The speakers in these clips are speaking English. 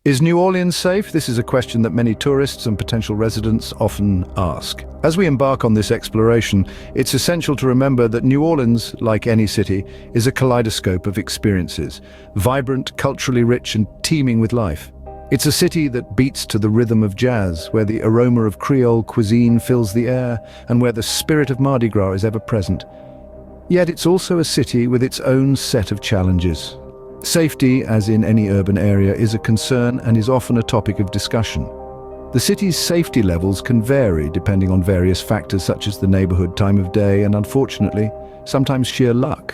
Is New Orleans safe? This is a question that many tourists and potential residents often ask. As we embark on this exploration, it's essential to remember that New Orleans, like any city, is a kaleidoscope of experiences, vibrant, culturally rich, and teeming with life. It's a city that beats to the rhythm of jazz, where the aroma of Creole cuisine fills the air, and where the spirit of Mardi Gras is ever present. Yet it's also a city with its own set of challenges. Safety, as in any urban area, is a concern and is often a topic of discussion. The city's safety levels can vary depending on various factors such as the neighborhood, time of day, and unfortunately, sometimes sheer luck.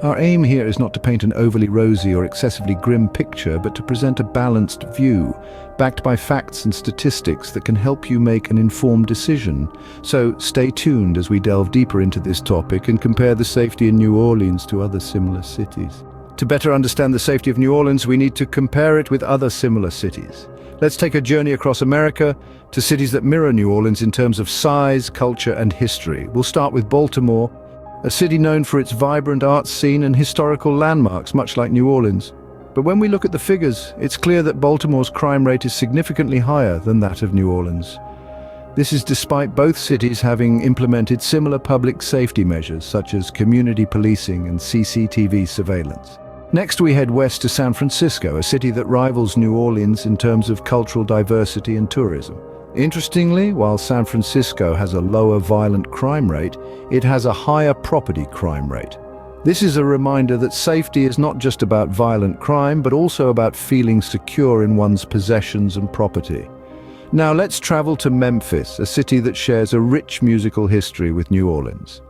Our aim here is not to paint an overly rosy or excessively grim picture, but to present a balanced view, backed by facts and statistics that can help you make an informed decision. So stay tuned as we delve deeper into this topic and compare the safety in New Orleans to other similar cities. To better understand the safety of New Orleans, we need to compare it with other similar cities. Let's take a journey across America to cities that mirror New Orleans in terms of size, culture, and history. We'll start with Baltimore, a city known for its vibrant arts scene and historical landmarks, much like New Orleans. But when we look at the figures, it's clear that Baltimore's crime rate is significantly higher than that of New Orleans. This is despite both cities having implemented similar public safety measures, such as community policing and CCTV surveillance. Next, we head west to San Francisco, a city that rivals New Orleans in terms of cultural diversity and tourism. Interestingly, while San Francisco has a lower violent crime rate, it has a higher property crime rate. This is a reminder that safety is not just about violent crime, but also about feeling secure in one's possessions and property. Now let's travel to Memphis, a city that shares a rich musical history with New Orleans.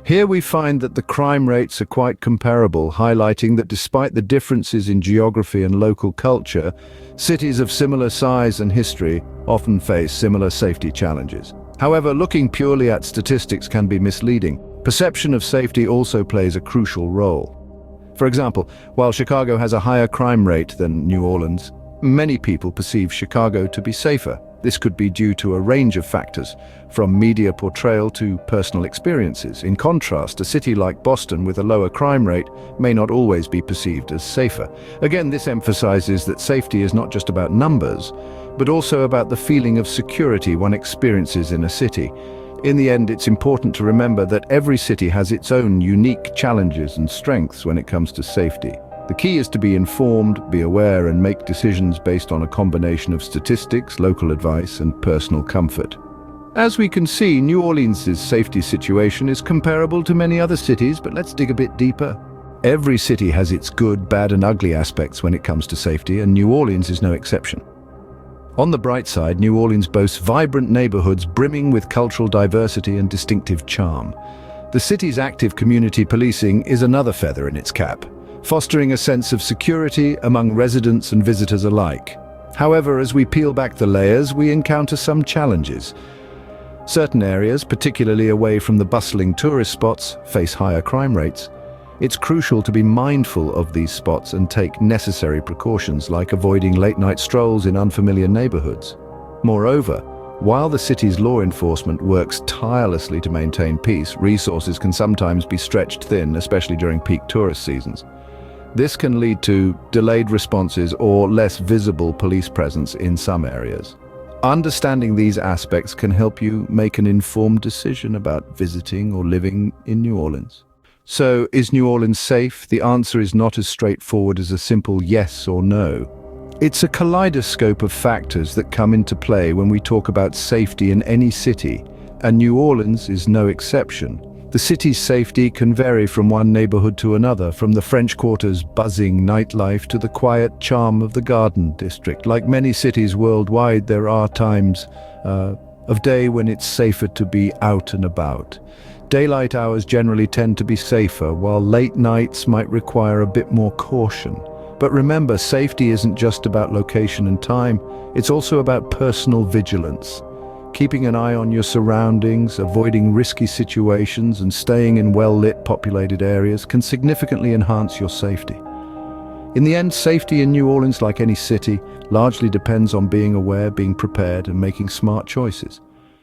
Here we find that the crime rates are quite comparable, highlighting that despite the differences in geography and local culture, cities of similar size and history often face similar safety challenges. However, looking purely at statistics can be misleading. Perception of safety also plays a crucial role. For example, while Chicago has a higher crime rate than New Orleans, many people perceive Chicago to be safer. This could be due to a range of factors, from media portrayal to personal experiences. In contrast, a city like Boston with a lower crime rate may not always be perceived as safer. Again, this emphasizes that safety is not just about numbers, but also about the feeling of security one experiences in a city. In the end, it's important to remember that every city has its own unique challenges and strengths when it comes to safety. The key is to be informed, be aware, and make decisions based on a combination of statistics, local advice, and personal comfort. As we can see, New Orleans' safety situation is comparable to many other cities, but let's dig a bit deeper. Every city has its good, bad, and ugly aspects when it comes to safety, and New Orleans is no exception. On the bright side, New Orleans boasts vibrant neighborhoods brimming with cultural diversity and distinctive charm. The city's active community policing is another feather in its cap, fostering a sense of security among residents and visitors alike. However, as we peel back the layers, we encounter some challenges. Certain areas, particularly away from the bustling tourist spots, face higher crime rates. It's crucial to be mindful of these spots and take necessary precautions, like avoiding late-night strolls in unfamiliar neighborhoods. Moreover, while the city's law enforcement works tirelessly to maintain peace, resources can sometimes be stretched thin, especially during peak tourist seasons. This can lead to delayed responses or less visible police presence in some areas. Understanding these aspects can help you make an informed decision about visiting or living in New Orleans. So, is New Orleans safe? The answer is not as straightforward as a simple yes or no. It's a kaleidoscope of factors that come into play when we talk about safety in any city, and New Orleans is no exception. The city's safety can vary from one neighborhood to another, from the French Quarter's buzzing nightlife to the quiet charm of the Garden District. Like many cities worldwide, there are times of day when it's safer to be out and about. Daylight hours generally tend to be safer, while late nights might require a bit more caution. But remember, safety isn't just about location and time, it's also about personal vigilance. Keeping an eye on your surroundings, avoiding risky situations, and staying in well-lit, populated areas can significantly enhance your safety. In the end, safety in New Orleans, like any city, largely depends on being aware, being prepared, and making smart choices.